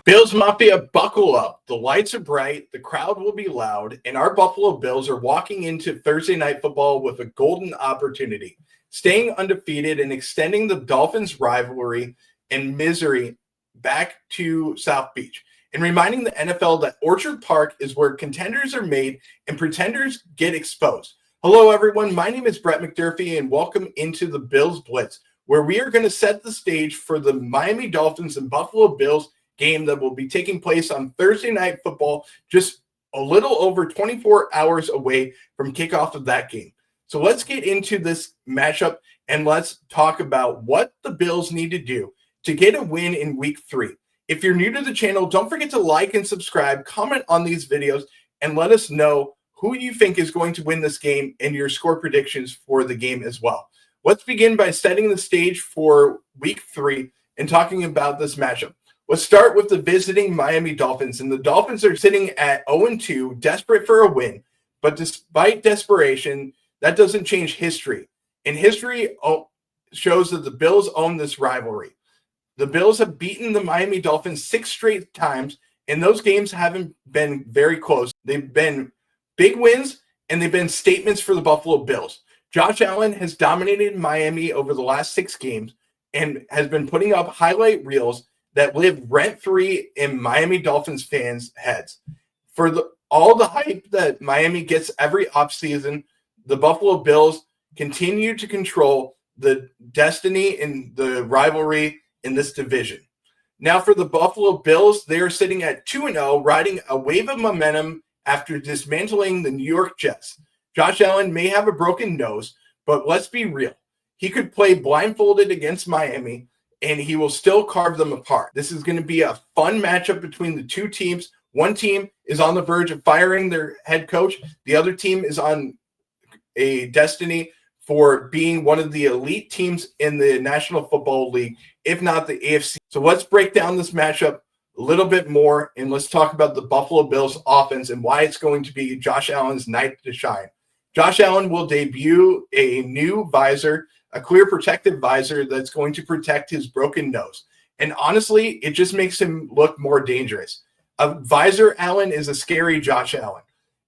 Bills Mafia, buckle up. The lights are bright, the crowd will be loud, and our Buffalo Bills are walking into Thursday Night Football with a golden opportunity, staying undefeated and extending the Dolphins' rivalry and misery back to South Beach, and reminding the NFL that Orchard Park is where contenders are made and pretenders get exposed. Hello, everyone. My name is Brett McDurphy, and welcome into the Bills Blitz, where we are going to set the stage for the Miami Dolphins and Buffalo Bills game that will be taking place on Thursday Night Football, just a little over 24 hours away from kickoff of that game. So let's get into this matchup and let's talk about what the Bills need to do to get a win in Week 3. If you're new to the channel, don't forget to like and subscribe, comment on these videos, and let us know who you think is going to win this game and your score predictions for the game as well. Let's begin by setting the stage for Week 3 and talking about this matchup. Let's start with the visiting Miami Dolphins, and the Dolphins are sitting at 0-2, desperate for a win. But despite desperation, that doesn't change history. And history shows that the Bills own this rivalry. The Bills have beaten the Miami Dolphins 6 straight times, and those games haven't been very close. They've been big wins, and they've been statements for the Buffalo Bills. Josh Allen has dominated Miami over the last 6 games and has been putting up highlight reels that live rent-free in Miami Dolphins fans' heads. For all the hype that Miami gets every offseason, the Buffalo Bills continue to control the destiny and the rivalry in this division. Now for the Buffalo Bills, they are sitting at 2-0, riding a wave of momentum after dismantling the New York Jets. Josh Allen may have a broken nose, but let's be real. He could play blindfolded against Miami, and he will still carve them apart. This is going to be a fun matchup between the two teams. One team is on the verge of firing their head coach. The other team is on a destiny for being one of the elite teams in the National Football League, if not the AFC. So let's break down this matchup a little bit more, and let's talk about the Buffalo Bills offense and why it's going to be Josh Allen's night to shine. Josh Allen will debut a new visor, a clear protective visor that's going to protect his broken nose. And honestly, it just makes him look more dangerous. A visor Allen is a scary Josh Allen.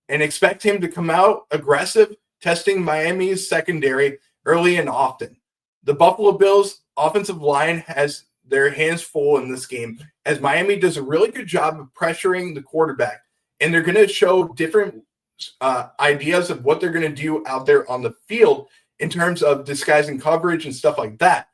And expect him to come out aggressive, testing Miami's secondary early and often. The Buffalo Bills offensive line has their hands full in this game, as Miami does a really good job of pressuring the quarterback. And they're going to show different ideas of what they're going to do out there on the field in terms of disguising coverage and stuff like that.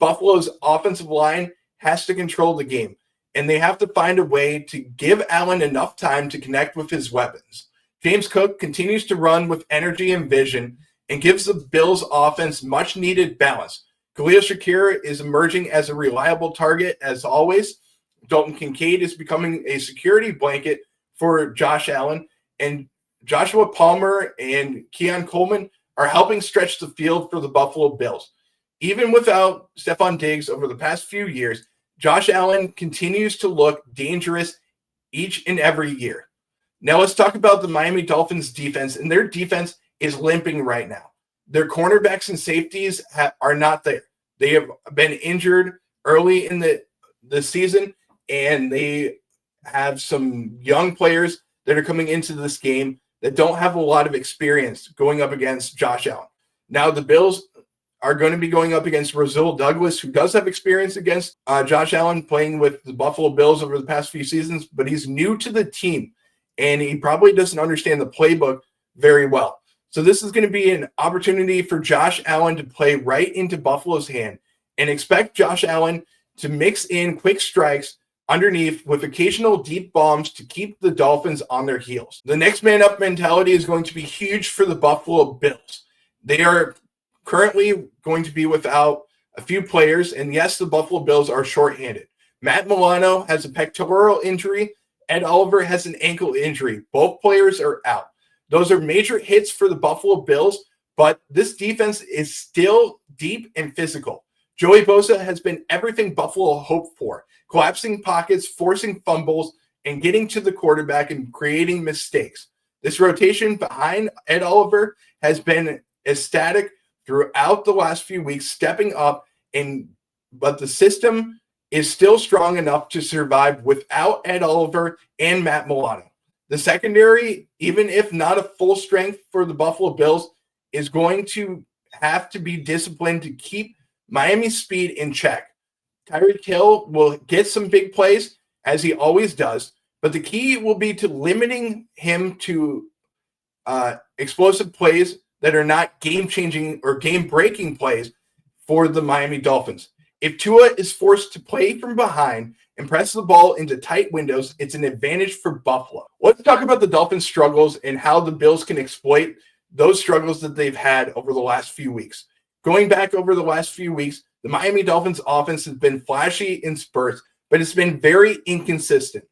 Buffalo's offensive line has to control the game, and they have to find a way to give Allen enough time to connect with his weapons. James Cook continues to run with energy and vision and gives the Bills' offense much-needed balance. Khalil Shakir is emerging as a reliable target, as always. Dalton Kincaid is becoming a security blanket for Josh Allen, and Joshua Palmer and Keon Coleman are helping stretch the field for the Buffalo Bills. Even without Stephon Diggs over the past few years, Josh Allen continues to look dangerous each and every year. Now let's talk about the Miami Dolphins defense, and their defense is limping right now. Their cornerbacks and safeties are not there. They have been injured early in the season, and they have some young players that are coming into this game that don't have a lot of experience going up against Josh Allen. Now the Bills are going to be going up against Rasul Douglas, who does have experience against Josh Allen playing with the Buffalo Bills over the past few seasons, but he's new to the team, and he probably doesn't understand the playbook very well. So this is going to be an opportunity for Josh Allen to play right into Buffalo's hand, and expect Josh Allen to mix in quick strikes underneath with occasional deep bombs to keep the Dolphins on their heels. The next man up mentality is going to be huge for the Buffalo Bills. They are currently going to be without a few players, and yes, the Buffalo Bills are shorthanded. Matt Milano has a pectoral injury Ed Oliver has an ankle injury. Both players are out. Those are major hits for the Buffalo Bills, but this defense is still deep and physical. Joey Bosa has been everything Buffalo hoped for, collapsing pockets, forcing fumbles, and getting to the quarterback and creating mistakes. This rotation behind Ed Oliver has been ecstatic throughout the last few weeks, stepping up, but the system is still strong enough to survive without Ed Oliver and Matt Milano. The secondary, even if not a full strength for the Buffalo Bills, is going to have to be disciplined to keep Miami's speed in check. Tyreek Hill will get some big plays, as he always does, but the key will be to limiting him to explosive plays that are not game-changing or game-breaking plays for the Miami Dolphins. If Tua is forced to play from behind and press the ball into tight windows, it's an advantage for Buffalo. Let's talk about the Dolphins' struggles and how the Bills can exploit those struggles that they've had over the last few weeks. Going back over the last few weeks, the Miami Dolphins offense has been flashy in spurts, but it's been very inconsistent.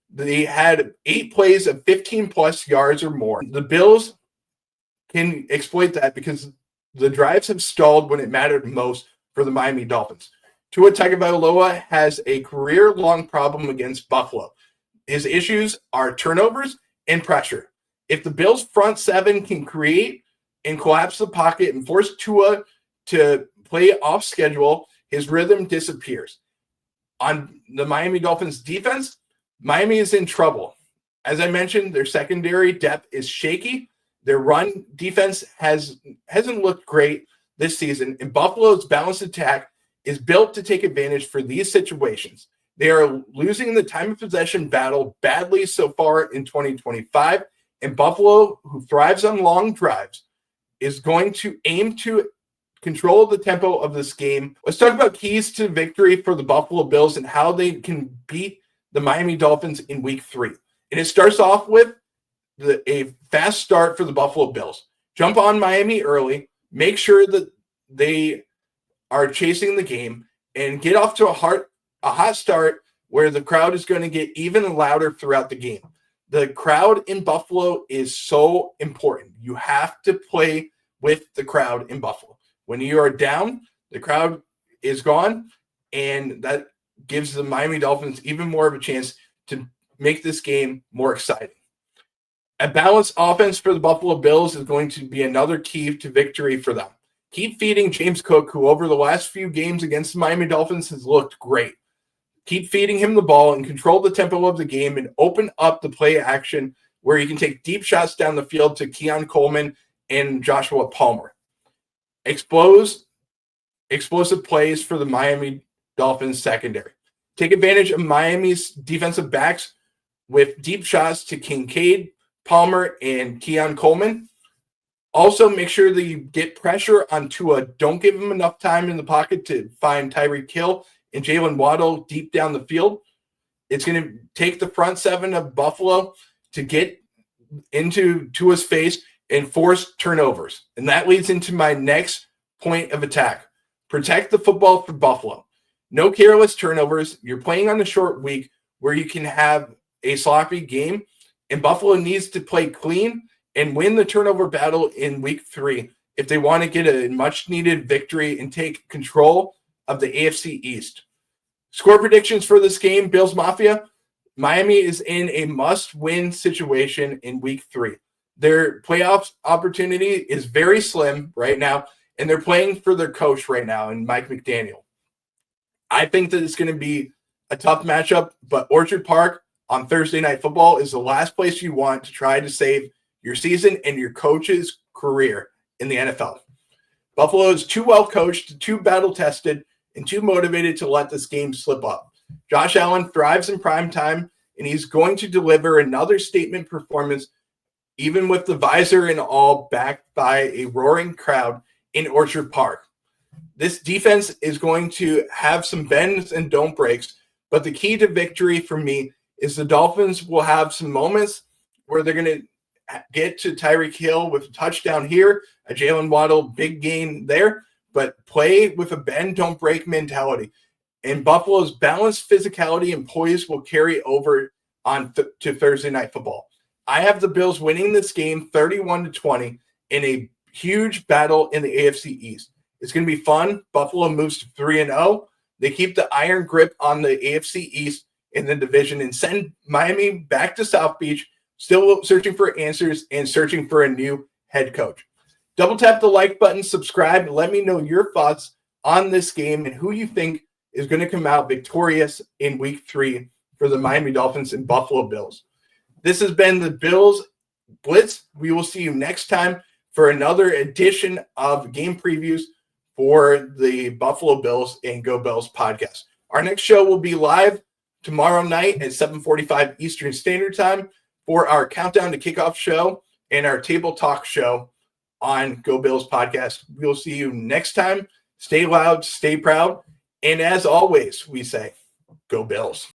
They had 8 plays of 15-plus yards or more. The Bills can exploit that because the drives have stalled when it mattered most for the Miami Dolphins. Tua Tagovailoa has a career-long problem against Buffalo. His issues are turnovers and pressure. If the Bills' front seven can create and collapse the pocket and force Tua to play off schedule, his rhythm disappears. On the Miami Dolphins defense, Miami is in trouble. As I mentioned, their secondary depth is shaky. Their run defense hasn't looked great this season, and Buffalo's balanced attack is built to take advantage for these situations. They are losing the time of possession battle badly so far in 2025, and Buffalo, who thrives on long drives, is going to aim to control the tempo of this game. Let's talk about keys to victory for the Buffalo Bills and how they can beat the Miami Dolphins in Week 3. And it starts off with a fast start for the Buffalo Bills. Jump on Miami early, make sure that they are chasing the game, and get off to a hot start where the crowd is going to get even louder throughout the game. The crowd in Buffalo is so important. You have to play with the crowd in Buffalo. When you are down, the crowd is gone, and that gives the Miami Dolphins even more of a chance to make this game more exciting. A balanced offense for the Buffalo Bills is going to be another key to victory for them. Keep feeding James Cook, who over the last few games against the Miami Dolphins has looked great. Keep feeding him the ball and control the tempo of the game and open up the play action where you can take deep shots down the field to Keon Coleman and Joshua Palmer. Explosive plays for the Miami Dolphins secondary. Take advantage of Miami's defensive backs with deep shots to Kincaid, Palmer, and Keon Coleman. Also, make sure that you get pressure on Tua. Don't give him enough time in the pocket to find Tyreek Hill and Jaylen Waddle deep down the field. It's going to take the front seven of Buffalo to get into Tua's face and force turnovers. And that leads into my next point of attack. Protect the football for Buffalo. No careless turnovers. You're playing on a short week where you can have a sloppy game, and Buffalo needs to play clean and win the turnover battle in Week 3 if they want to get a much-needed victory and take control of the AFC East. Score predictions for this game, Bills Mafia. Miami is in a must-win situation in Week 3. Their playoff opportunity is very slim right now, and they're playing for their coach right now in Mike McDaniel. I think that it's going to be a tough matchup, but Orchard Park on Thursday Night Football is the last place you want to try to save your season and your coach's career in the NFL. Buffalo is too well coached, too battle-tested, and too motivated to let this game slip up. Josh Allen thrives in prime time, and he's going to deliver another statement performance, even with the visor and all, backed by a roaring crowd in Orchard Park. This defense is going to have some bends and don't breaks, but the key to victory for me is the Dolphins will have some moments where they're going to get to Tyreek Hill with a touchdown here, a Jaylen Waddle big gain there, but play with a bend, don't break mentality. And Buffalo's balanced physicality and poise will carry over to Thursday Night Football. I have the Bills winning this game 31-20 in a huge battle in the AFC East. It's going to be fun. Buffalo moves to 3-0. They keep the iron grip on the AFC East in the division and send Miami back to South Beach, still searching for answers and searching for a new head coach. Double tap the like button, subscribe, and let me know your thoughts on this game and who you think is going to come out victorious in Week 3 for the Miami Dolphins and Buffalo Bills. This has been the Bills Blitz. We will see you next time for another edition of game previews for the Buffalo Bills and Go Bills podcast. Our next show will be live tomorrow night at 7:45 Eastern Standard Time for our Countdown to Kickoff show and our Table Talk show on Go Bills podcast. We'll see you next time. Stay loud, stay proud, and as always, we say, Go Bills.